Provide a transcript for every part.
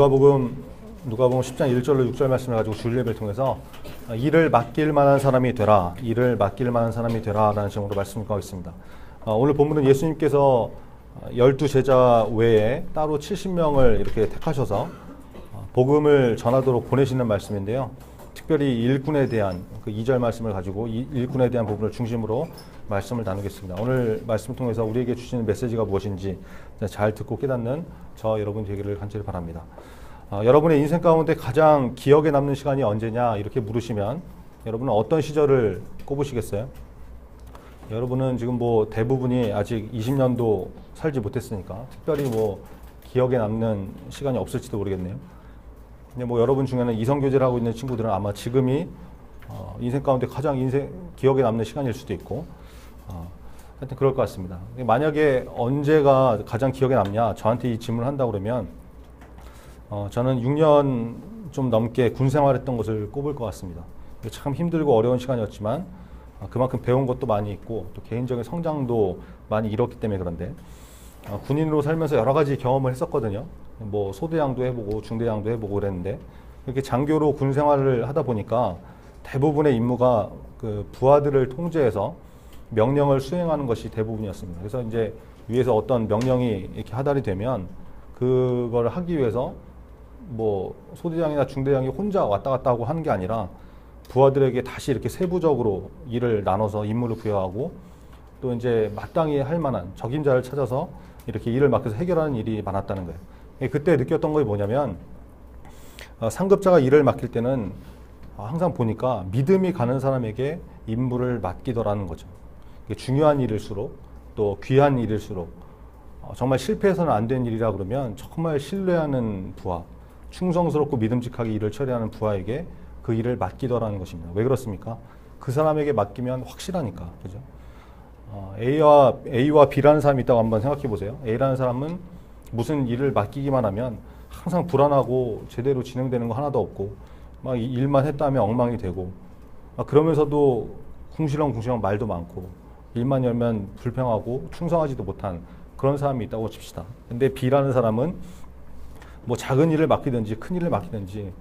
누가복음 10장 1절로 6절 말씀을 가지고 주일 예배를 통해서 일을 맡길 만한 사람이 되라, 일을 맡길 만한 사람이 되라 라는 제목으로 말씀을 하겠습니다. 오늘 본문은 예수님께서 12제자 외에 따로 70명을 이렇게 택하셔서 복음을 전하도록 보내시는 말씀인데요. 특별히 일꾼에 대한 그 2절 말씀을 가지고 일꾼에 대한 부분을 중심으로 말씀을 나누겠습니다. 오늘 말씀을 통해서 우리에게 주시는 메시지가 무엇인지 잘 듣고 깨닫는 저 여러분 되기를 간절히 바랍니다. 여러분의 인생 가운데 가장 기억에 남는 시간이 언제냐 이렇게 물으시면 여러분은 어떤 시절을 꼽으시겠어요? 여러분은 지금 대부분이 아직 20년도 살지 못했으니까 특별히 기억에 남는 시간이 없을지도 모르겠네요. 근데 여러분 중에는 이성교제를 하고 있는 친구들은 아마 지금이 인생 가운데 가장 기억에 남는 시간일 수도 있고 하여튼 그럴 것 같습니다. 만약에 언제가 가장 기억에 남냐 저한테 이 질문을 한다고 그러면 저는 6년 좀 넘게 군 생활했던 것을 꼽을 것 같습니다. 참 힘들고 어려운 시간이었지만 그만큼 배운 것도 많이 있고 또 개인적인 성장도 많이 이뤘기 때문에 그런데 군인으로 살면서 여러 가지 경험을 했었거든요. 소대장도 해보고 중대장도 해보고 그랬는데 이렇게 장교로 군 생활을 하다 보니까 대부분의 임무가 그 부하들을 통제해서 명령을 수행하는 것이 대부분이었습니다. 그래서 이제 위에서 어떤 명령이 이렇게 하달이 되면 그걸 하기 위해서 소대장이나 중대장이 혼자 왔다 갔다 하고 하는 게 아니라 부하들에게 다시 이렇게 세부적으로 일을 나눠서 임무를 부여하고 또 이제 마땅히 할 만한 적임자를 찾아서 이렇게 일을 맡겨서 해결하는 일이 많았다는 거예요. 그때 느꼈던 것이 뭐냐면 상급자가 일을 맡길 때는 항상 보니까 믿음이 가는 사람에게 임무를 맡기더라는 거죠. 중요한 일일수록 또 귀한 일일수록 정말 실패해서는 안 된 일이라 그러면 정말 신뢰하는 부하, 충성스럽고 믿음직하게 일을 처리하는 부하에게 그 일을 맡기더라는 것입니다. 왜 그렇습니까? 그 사람에게 맡기면 확실하니까. 그죠? A와 B라는 사람이 있다고 한번 생각해 보세요. A라는 사람은 무슨 일을 맡기기만 하면 항상 불안하고 제대로 진행되는 거 하나도 없고 막 일만 했다면 엉망이 되고 그러면서도 궁시렁궁시렁 말도 많고 일만 열면 불평하고 충성하지도 못한 그런 사람이 있다고 칩시다. 근데 B라는 사람은 작은 일을 맡기든지 큰 일을 맡기든지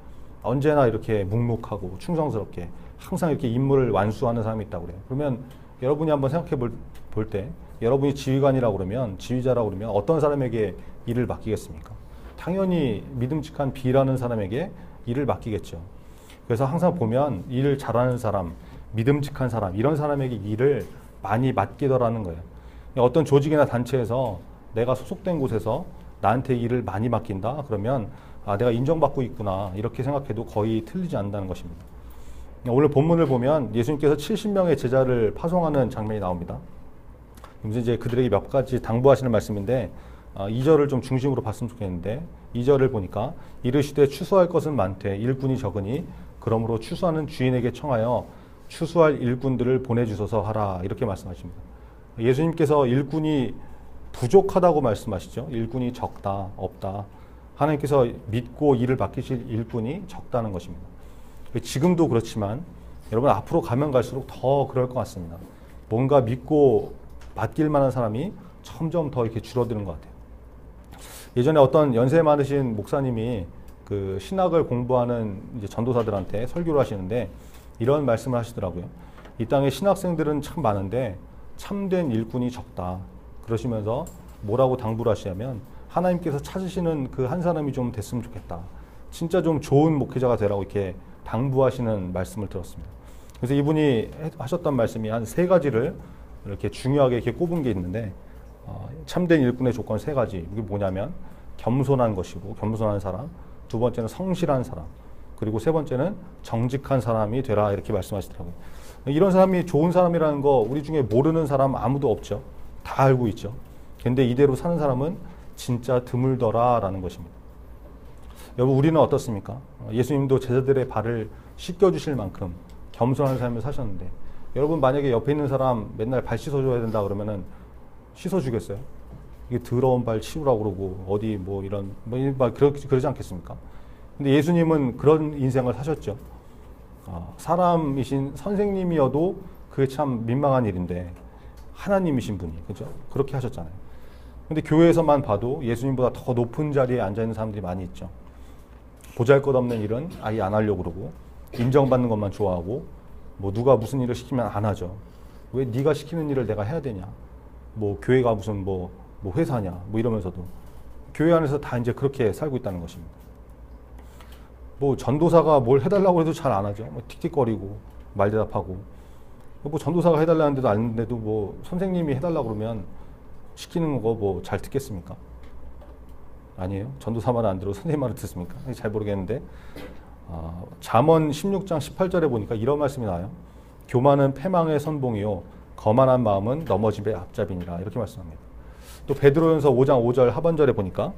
언제나 이렇게 묵묵하고 충성스럽게 항상 이렇게 임무를 완수하는 사람이 있다고 그래요. 그러면 여러분이 한번 생각해 볼 때 여러분이 지휘관이라고 그러면 지휘자라고 그러면 어떤 사람에게 일을 맡기겠습니까? 당연히 믿음직한 B라는 사람에게 일을 맡기겠죠. 그래서 항상 보면 일을 잘하는 사람, 믿음직한 사람 이런 사람에게 일을 많이 맡기더라는 거예요. 어떤 조직이나 단체에서 내가 소속된 곳에서 나한테 일을 많이 맡긴다 그러면 내가 인정받고 있구나 이렇게 생각해도 거의 틀리지 않는다는 것입니다. 오늘 본문을 보면 예수님께서 70명의 제자를 파송하는 장면이 나옵니다. 그래서 이제 그들에게 몇 가지 당부하시는 말씀인데 2절을 좀 중심으로 봤으면 좋겠는데 2절을 보니까 이르시되 추수할 것은 많되 일꾼이 적으니 그러므로 추수하는 주인에게 청하여 추수할 일꾼들을 보내주소서 하라 이렇게 말씀하십니다. 예수님께서 일꾼이 부족하다고 말씀하시죠. 일꾼이 적다, 없다. 하나님께서 믿고 일을 맡기실 일꾼이 적다는 것입니다. 지금도 그렇지만 여러분 앞으로 가면 갈수록 더 그럴 것 같습니다. 뭔가 믿고 맡길 만한 사람이 점점 더 이렇게 줄어드는 것 같아요. 예전에 어떤 연세 많으신 목사님이 그 신학을 공부하는 이제 전도사들한테 설교를 하시는데 이런 말씀을 하시더라고요. 이 땅에 신학생들은 참 많은데 참된 일꾼이 적다. 그러시면서 뭐라고 당부를 하시냐면 하나님께서 찾으시는 그 한 사람이 좀 됐으면 좋겠다. 진짜 좀 좋은 목회자가 되라고 이렇게 당부하시는 말씀을 들었습니다. 그래서 이분이 하셨던 말씀이 한 3가지를 이렇게 중요하게 이렇게 꼽은 게 있는데 참된 일꾼의 조건 3가지. 이게 뭐냐면 겸손한 것이고 겸손한 사람, 2번째는 성실한 사람, 그리고 3번째는 정직한 사람이 되라 이렇게 말씀하시더라고요. 이런 사람이 좋은 사람이라는 거 우리 중에 모르는 사람 아무도 없죠. 다 알고 있죠. 근데 이대로 사는 사람은 진짜 드물더라라는 것입니다. 여러분 우리는 어떻습니까? 예수님도 제자들의 발을 씻겨주실 만큼 겸손한 삶을 사셨는데 여러분 만약에 옆에 있는 사람 맨날 발 씻어줘야 된다 그러면은 씻어주겠어요? 이게 더러운 발 치우라고 그러고 어디 이런 그러지 않겠습니까? 근데 예수님은 그런 인생을 사셨죠. 사람이신 선생님이어도 그게 참 민망한 일인데 하나님이신 분이 그죠? 그렇게 하셨잖아요. 근데 교회에서만 봐도 예수님보다 더 높은 자리에 앉아 있는 사람들이 많이 있죠. 보잘것없는 일은 아예 안 하려고 그러고 인정받는 것만 좋아하고 뭐 누가 무슨 일을 시키면 안 하죠. 왜 네가 시키는 일을 내가 해야 되냐. 뭐 교회가 무슨 뭐 회사냐 뭐 이러면서도 교회 안에서 다 이제 그렇게 살고 있다는 것입니다. 뭐 전도사가 뭘 해달라고 해도 잘 안 하죠. 뭐 틱틱거리고 말대답하고 뭐 전도사가 해달라는데도 안 했는데도 뭐 선생님이 해달라고 그러면 시키는 거 뭐 잘 듣겠습니까? 아니에요. 전도사 말은 안 들고 선생님 말을 듣습니까? 잘 모르겠는데 잠언 16장 18절에 보니까 이런 말씀이 나와요. 교만은 패망의 선봉이요 거만한 마음은 넘어짐의 앞잡이니라 이렇게 말씀합니다. 또 베드로전서 5장 5절 하반절에 보니까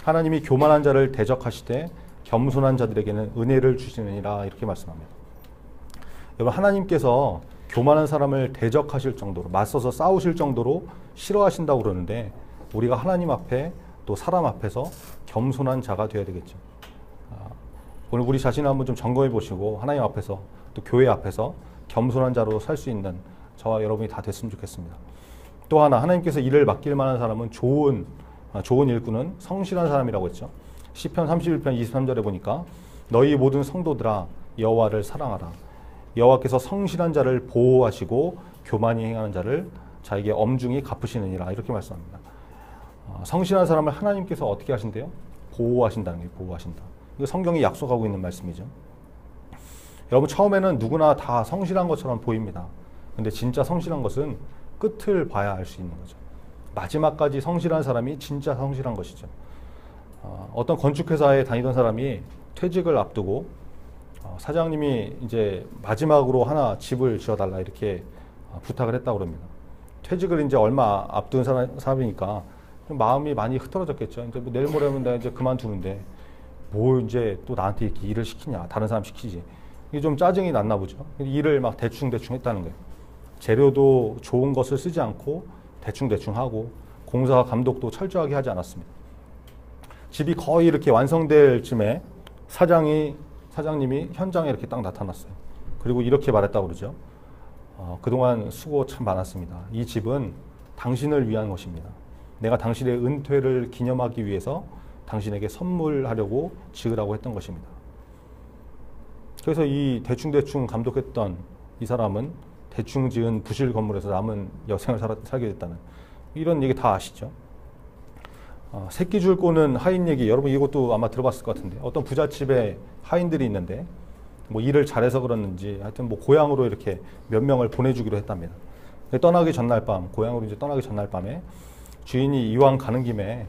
하나님이 교만한 자를 대적하시되 겸손한 자들에게는 은혜를 주시느니라 이렇게 말씀합니다. 여러분 하나님께서 교만한 사람을 대적하실 정도로 맞서서 싸우실 정도로 싫어하신다고 그러는데 우리가 하나님 앞에 또 사람 앞에서 겸손한 자가 되어야 되겠죠. 오늘 우리 자신을 한번 좀 점검해 보시고 하나님 앞에서 또 교회 앞에서 겸손한 자로 살 수 있는 저와 여러분이 다 됐으면 좋겠습니다. 또 하나 하나님께서 일을 맡길 만한 사람은 좋은 일꾼은 성실한 사람이라고 했죠. 시편 31편 23절에 보니까 너희 모든 성도들아 여호와를 사랑하라. 여호와께서 성실한 자를 보호하시고 교만히 행하는 자를 자에게 엄중히 갚으시느니라 이렇게 말씀합니다. 성실한 사람을 하나님께서 어떻게 하신대요? 보호하신다는 게 보호하신다. 이거 성경이 약속하고 있는 말씀이죠. 여러분 처음에는 누구나 다 성실한 것처럼 보입니다. 근데 진짜 성실한 것은 끝을 봐야 알 수 있는 거죠. 마지막까지 성실한 사람이 진짜 성실한 것이죠. 어떤 건축회사에 다니던 사람이 퇴직을 앞두고 사장님이 이제 마지막으로 하나 집을 지어달라 이렇게 부탁을 했다고 합니다. 퇴직을 이제 얼마 앞둔 사람이니까 마음이 많이 흐트러졌겠죠. 이제 뭐 내일 모레면 내가 이제 그만두는데 뭐 이제 또 나한테 이렇게 일을 시키냐. 다른 사람 시키지. 이게 좀 짜증이 났나 보죠. 일을 막 대충 했다는 거예요. 재료도 좋은 것을 쓰지 않고 대충 하고 공사 감독도 철저하게 하지 않았습니다. 집이 거의 이렇게 완성될 쯤에 사장님이 현장에 이렇게 딱 나타났어요. 그리고 이렇게 말했다고 그러죠. 그동안 수고 참 많았습니다. 이 집은 당신을 위한 것입니다. 내가 당신의 은퇴를 기념하기 위해서 당신에게 선물하려고 지으라고 했던 것입니다. 그래서 이 대충 감독했던 이 사람은 대충 지은 부실 건물에서 남은 여생을 살게 됐다는 이런 얘기 다 아시죠? 새끼줄 꼬는 하인 얘기 여러분 이것도 아마 들어봤을 것 같은데 어떤 부잣집에 하인들이 있는데 뭐 일을 잘해서 그랬는지 하여튼 뭐 고향으로 이렇게 몇 명을 보내주기로 했답니다. 떠나기 전날 밤 고향으로 이제 떠나기 전날 밤에 주인이 이왕 가는 김에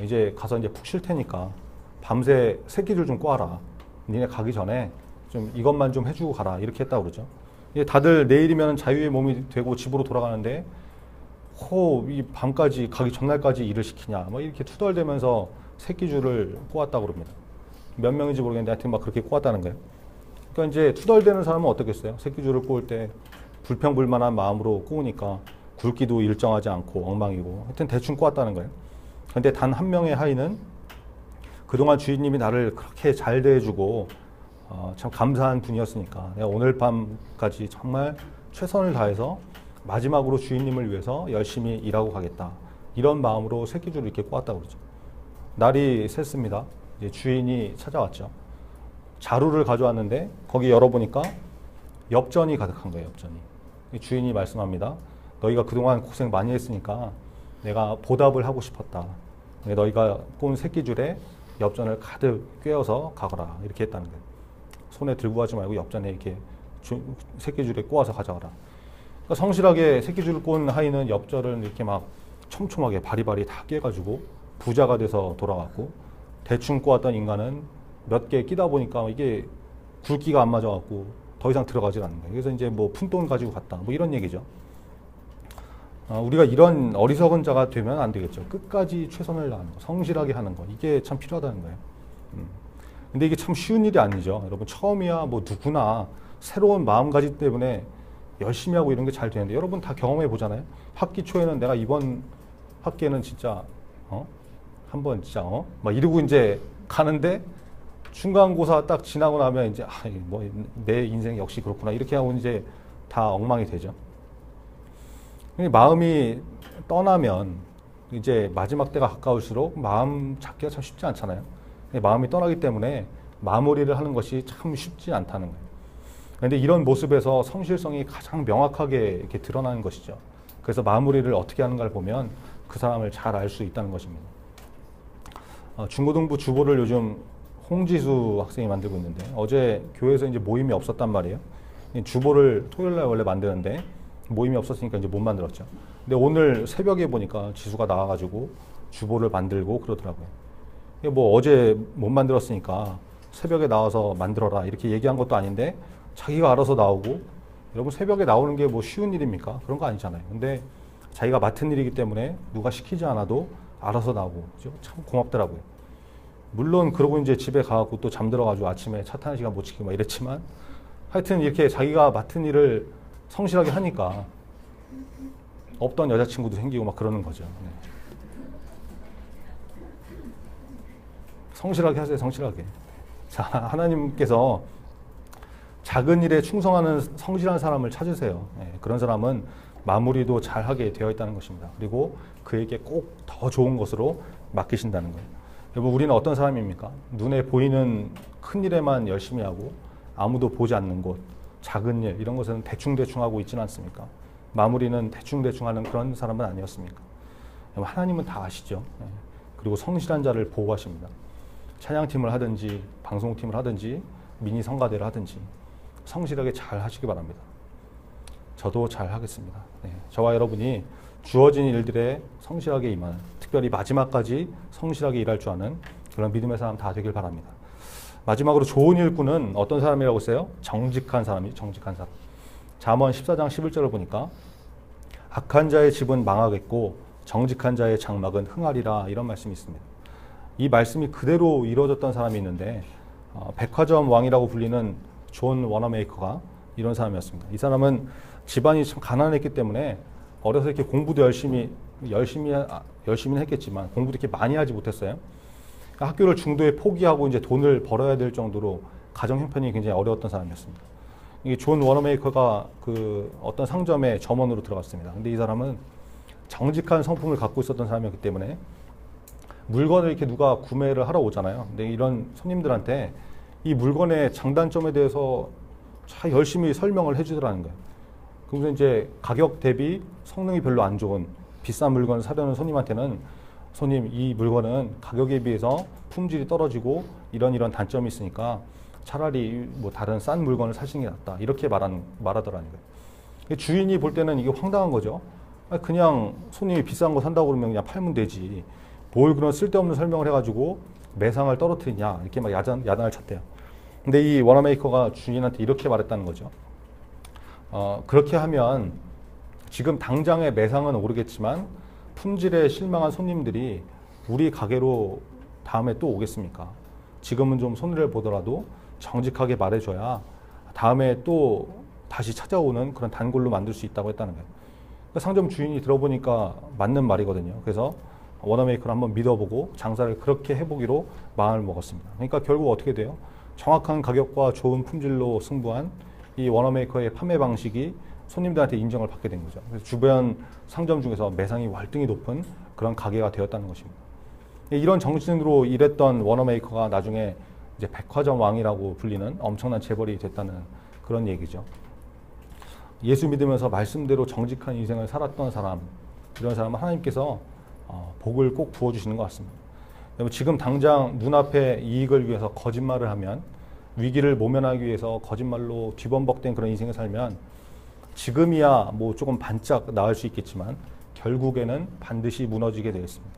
이제 가서 이제 푹 쉴 테니까 밤새 새끼줄 좀 꼬아라. 니네 가기 전에 좀 이것만 좀 해주고 가라 이렇게 했다고 그러죠. 다들 내일이면 자유의 몸이 되고 집으로 돌아가는데 이 밤까지 가기 전날까지 일을 시키냐 뭐 이렇게 투덜대면서 새끼줄을 꼬았다고 그럽니다. 몇 명인지 모르겠는데 하여튼 막 그렇게 꼬았다는 거예요. 그러니까 이제 투덜대는 사람은 어떻겠어요? 새끼줄을 꼬을 때 불평불만한 마음으로 꼬으니까 굵기도 일정하지 않고 엉망이고 하여튼 대충 꼬았다는 거예요. 근데 단 한 명의 하인은 그동안 주인님이 나를 그렇게 잘 대해주고 참 감사한 분이었으니까 내가 오늘 밤까지 정말 최선을 다해서 마지막으로 주인님을 위해서 열심히 일하고 가겠다. 이런 마음으로 새끼줄을 이렇게 꼬았다고 그러죠. 날이 샜습니다. 이제 주인이 찾아왔죠. 자루를 가져왔는데 거기 열어보니까 엽전이 가득한 거예요. 엽전이. 주인이 말씀합니다. 너희가 그동안 고생 많이 했으니까 내가 보답을 하고 싶었다. 너희가 꼬은 새끼줄에 엽전을 가득 꿰어서 가거라. 이렇게 했다는 거예요. 손에 들고 가지 말고 엽전에 이렇게 새끼줄에 꼬아서 가져가라. 그러니까 성실하게 새끼줄을 꼬은 하인은 엽전을 이렇게 막 촘촘하게 바리바리 다 깨가지고 부자가 돼서 돌아왔고 대충 꼬았던 인간은 몇 개 끼다 보니까 이게 굵기가 안 맞아갖고 더 이상 들어가질 않는 거예요. 그래서 이제 뭐 푼돈 가지고 갔다. 뭐 이런 얘기죠. 우리가 이런 어리석은 자가 되면 안 되겠죠. 끝까지 최선을 다하는 거, 성실하게 하는 거. 이게 참 필요하다는 거예요. 근데 이게 참 쉬운 일이 아니죠. 여러분 처음이야 뭐 누구나 새로운 마음가짐 때문에 열심히 하고 이런 게 잘 되는데 여러분 다 경험해 보잖아요. 학기 초에는 내가 이번 학기에는 진짜 한번 진짜 막 이러고 이제 가는데 중간고사 딱 지나고 나면 이제 뭐 내 인생 역시 그렇구나 이렇게 하고 이제 다 엉망이 되죠. 마음이 떠나면 이제 마지막 때가 가까울수록 마음 잡기가 참 쉽지 않잖아요. 마음이 떠나기 때문에 마무리를 하는 것이 참 쉽지 않다는 거예요. 그런데 이런 모습에서 성실성이 가장 명확하게 이렇게 드러나는 것이죠. 그래서 마무리를 어떻게 하는가를 보면 그 사람을 잘 알 수 있다는 것입니다. 중고등부 주보를 요즘 홍지수 학생이 만들고 있는데 어제 교회에서 이제 모임이 없었단 말이에요. 주보를 토요일 날 원래 만드는데 모임이 없었으니까 이제 못 만들었죠. 근데 오늘 새벽에 보니까 지수가 나와가지고 주보를 만들고 그러더라고요. 뭐 어제 못 만들었으니까 새벽에 나와서 만들어라 이렇게 얘기한 것도 아닌데 자기가 알아서 나오고, 여러분 새벽에 나오는 게 뭐 쉬운 일입니까? 그런 거 아니잖아요. 근데 자기가 맡은 일이기 때문에 누가 시키지 않아도 알아서 나오고, 그죠? 참 고맙더라고요. 물론 그러고 이제 집에 가고 또 잠들어가지고 아침에 차 타는 시간 못 지키고 막 이랬지만, 하여튼 이렇게 자기가 맡은 일을 성실하게 하니까 없던 여자친구도 생기고 막 그러는 거죠. 네. 성실하게 하세요, 성실하게. 자, 하나님께서 작은 일에 충성하는 성실한 사람을 찾으세요. 네, 그런 사람은 마무리도 잘하게 되어 있다는 것입니다. 그리고 그에게 꼭 더 좋은 것으로 맡기신다는 거예요. 여러분, 우리는 어떤 사람입니까? 눈에 보이는 큰 일에만 열심히 하고 아무도 보지 않는 곳, 작은 일, 이런 것은 대충대충 하고 있지는 않습니까? 마무리는 대충대충 하는 그런 사람은 아니었습니까? 하나님은 다 아시죠. 네. 그리고 성실한 자를 보호하십니다. 찬양팀을 하든지 방송팀을 하든지 미니 성가대를 하든지 성실하게 잘 하시기 바랍니다. 저도 잘 하겠습니다. 네. 저와 여러분이 주어진 일들에 성실하게 임하는, 특별히 마지막까지 성실하게 일할 줄 아는 그런 믿음의 사람 다 되길 바랍니다. 마지막으로 좋은 일꾼은 어떤 사람이라고 했어요? 정직한 사람이, 정직한 사람. 잠언 14장 11절을 보니까 악한 자의 집은 망하겠고 정직한 자의 장막은 흥하리라, 이런 말씀이 있습니다. 이 말씀이 그대로 이루어졌던 사람이 있는데 백화점 왕이라고 불리는 존 워너메이커가 이런 사람이었습니다. 이 사람은 집안이 참 가난했기 때문에 어려서 이렇게 공부도 열심히는 했겠지만 공부도 이렇게 많이 하지 못했어요. 학교를 중도에 포기하고 이제 돈을 벌어야 될 정도로 가정 형편이 굉장히 어려웠던 사람이었습니다. 이 존 워너메이커가 그 어떤 상점에 점원으로 들어갔습니다. 근데 이 사람은 정직한 성품을 갖고 있었던 사람이었기 때문에 물건을 이렇게 누가 구매를 하러 오잖아요. 근데 이런 손님들한테 이 물건의 장단점에 대해서 잘 열심히 설명을 해주더라는 거예요. 그러면서 이제 가격 대비 성능이 별로 안 좋은 비싼 물건을 사려는 손님한테는, 손님, 이 물건은 가격에 비해서 품질이 떨어지고 이런 단점이 있으니까 차라리 뭐 다른 싼 물건을 사시는 게 낫다, 이렇게 말하더라는 거예요. 주인이 볼 때는 이게 황당한 거죠. 그냥 손님이 비싼 거 산다고 그러면 그냥 팔면 되지, 뭘 그런 쓸데없는 설명을 해가지고 매상을 떨어뜨리냐, 이렇게 막 야단을 쳤대요. 근데 이 워너메이커가 주인한테 이렇게 말했다는 거죠. 그렇게 하면 지금 당장의 매상은 오르겠지만 품질에 실망한 손님들이 우리 가게로 다음에 또 오겠습니까? 지금은 좀 손해를 보더라도 정직하게 말해줘야 다음에 또 다시 찾아오는 그런 단골로 만들 수 있다고 했다는 거예요. 상점 주인이 들어보니까 맞는 말이거든요. 그래서 워너메이커를 한번 믿어보고 장사를 그렇게 해보기로 마음을 먹었습니다. 그러니까 결국 어떻게 돼요? 정확한 가격과 좋은 품질로 승부한 이 워너메이커의 판매 방식이 손님들한테 인정을 받게 된 거죠. 그래서 주변 상점 중에서 매상이 월등히 높은 그런 가게가 되었다는 것입니다. 이런 정신으로 일했던 워너메이커가 나중에 이제 백화점 왕이라고 불리는 엄청난 재벌이 됐다는 그런 얘기죠. 예수 믿으면서 말씀대로 정직한 인생을 살았던 사람, 이런 사람은 하나님께서 복을 꼭 부어주시는 것 같습니다. 지금 당장 눈앞에 이익을 위해서 거짓말을 하면, 위기를 모면하기 위해서 거짓말로 뒤범벅된 그런 인생을 살면 지금이야 뭐 조금 반짝 나을 수 있겠지만 결국에는 반드시 무너지게 되어 있습니다.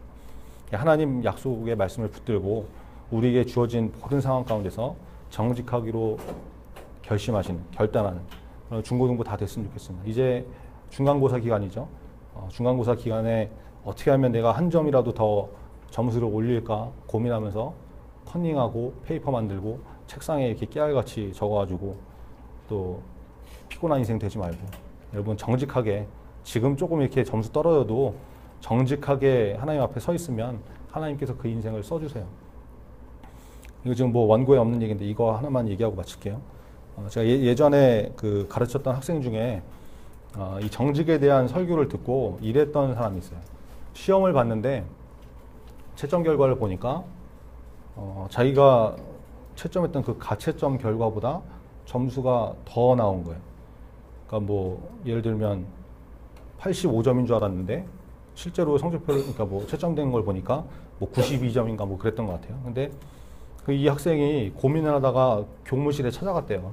하나님 약속의 말씀을 붙들고 우리에게 주어진 모든 상황 가운데서 정직하기로 결단하는 중고등부 다 됐으면 좋겠습니다. 이제 중간고사 기간이죠. 중간고사 기간에 어떻게 하면 내가 한 점이라도 더 점수를 올릴까 고민하면서 컨닝하고 페이퍼 만들고 책상에 이렇게 깨알같이 적어가지고 또 피곤한 인생 되지 말고, 여러분 정직하게, 지금 조금 이렇게 점수 떨어져도 정직하게 하나님 앞에 서 있으면 하나님께서 그 인생을 써주세요. 이거 지금 뭐 원고에 없는 얘기인데 이거 하나만 얘기하고 마칠게요. 제가 예전에 그 가르쳤던 학생 중에 이 정직에 대한 설교를 듣고 이랬던 사람이 있어요. 시험을 봤는데 채점 결과를 보니까 자기가 채점했던 그 가채점 결과보다 점수가 더 나온 거예요. 그러니까 뭐 예를 들면 85점인 줄 알았는데 실제로 성적표를 그러니까 뭐 채점된 걸 보니까 뭐 92점인가 뭐 그랬던 것 같아요. 근데 그 이 학생이 고민을 하다가 교무실에 찾아갔대요.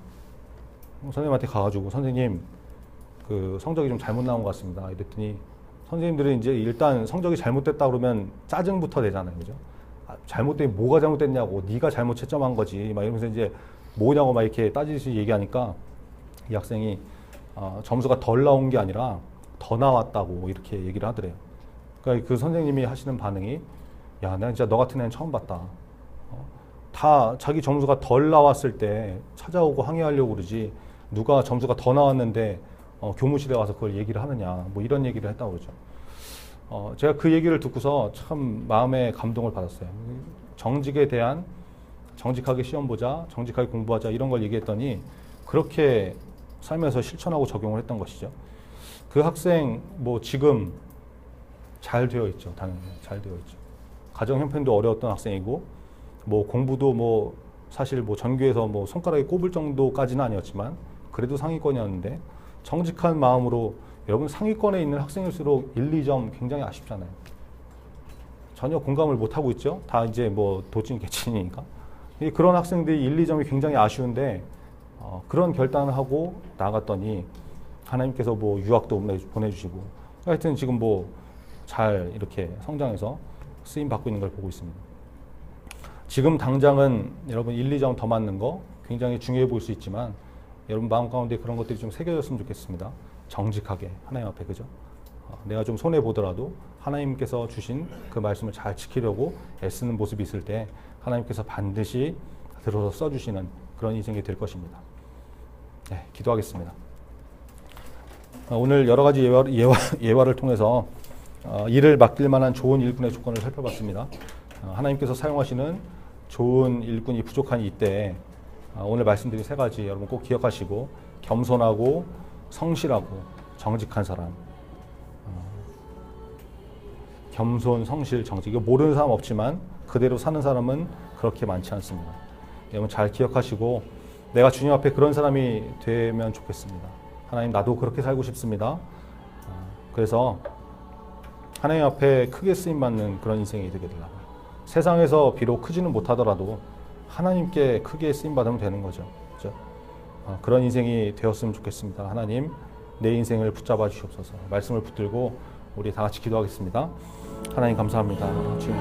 선생님한테 가가지고 선생님 그 성적이 좀 잘못 나온 것 같습니다. 이랬더니 선생님들은 이제 일단 성적이 잘못됐다 그러면 짜증부터 내잖아요, 그죠? 아, 잘못된 뭐가 잘못됐냐고, 네가 잘못 채점한 거지, 막 이러면서 이제 뭐냐고 막 이렇게 따지듯이 얘기하니까 이 학생이 점수가 덜 나온 게 아니라 더 나왔다고 이렇게 얘기를 하더래요. 그러니까 그 선생님이 하시는 반응이 야, 내가 진짜 너 같은 애는 처음 봤다. 다 자기 점수가 덜 나왔을 때 찾아오고 항의하려고 그러지 누가 점수가 더 나왔는데 교무실에 와서 그걸 얘기를 하느냐 뭐 이런 얘기를 했다고 그러죠. 제가 그 얘기를 듣고서 참 마음에 감동을 받았어요. 정직에 대한 정직하게 시험 보자, 정직하게 공부하자 이런 걸 얘기했더니 그렇게 삶에서 실천하고 적용을 했던 것이죠. 그 학생 뭐 지금 잘 되어 있죠. 당연히 잘 되어 있죠. 가정 형편도 어려웠던 학생이고 뭐 공부도 뭐 사실 뭐 전교에서 뭐 손가락에 꼽을 정도까지는 아니었지만 그래도 상위권이었는데 정직한 마음으로 여러분 상위권에 있는 학생일수록 1, 2점 굉장히 아쉽잖아요. 전혀 공감을 못 하고 있죠. 다 이제 뭐 도찐 개찐이니까. 그런 학생들이 1, 2점이 굉장히 아쉬운데 그런 결단을 하고 나갔더니 하나님께서 뭐 유학도 보내주시고 하여튼 지금 뭐 잘 이렇게 성장해서 쓰임 받고 있는 걸 보고 있습니다. 지금 당장은 여러분 1, 2점 더 맞는 거 굉장히 중요해 보일 수 있지만 여러분 마음 가운데 그런 것들이 좀 새겨졌으면 좋겠습니다. 정직하게 하나님 앞에 그죠? 내가 좀 손해 보더라도 하나님께서 주신 그 말씀을 잘 지키려고 애쓰는 모습이 있을 때 하나님께서 반드시 들어서 써주시는 그런 인생이 될 것입니다. 네, 기도하겠습니다. 오늘 여러 가지 예화를 통해서 일을 맡길 만한 좋은 일꾼의 조건을 살펴봤습니다. 하나님께서 사용하시는 좋은 일꾼이 부족한 이때 오늘 말씀드린 세 가지 여러분 꼭 기억하시고 겸손하고 성실하고 정직한 사람, 겸손, 성실, 정직 이거 모르는 사람 없지만 그대로 사는 사람은 그렇게 많지 않습니다. 여러분 잘 기억하시고 내가 주님 앞에 그런 사람이 되면 좋겠습니다. 하나님 나도 그렇게 살고 싶습니다. 그래서 하나님 앞에 크게 쓰임받는 그런 인생이 되게 되려고 세상에서 비록 크지는 못하더라도 하나님께 크게 쓰임받으면 되는 거죠. 그렇죠? 그런 인생이 되었으면 좋겠습니다. 하나님 내 인생을 붙잡아 주시옵소서. 말씀을 붙들고 우리 다 같이 기도하겠습니다. 하나님 감사합니다. 지금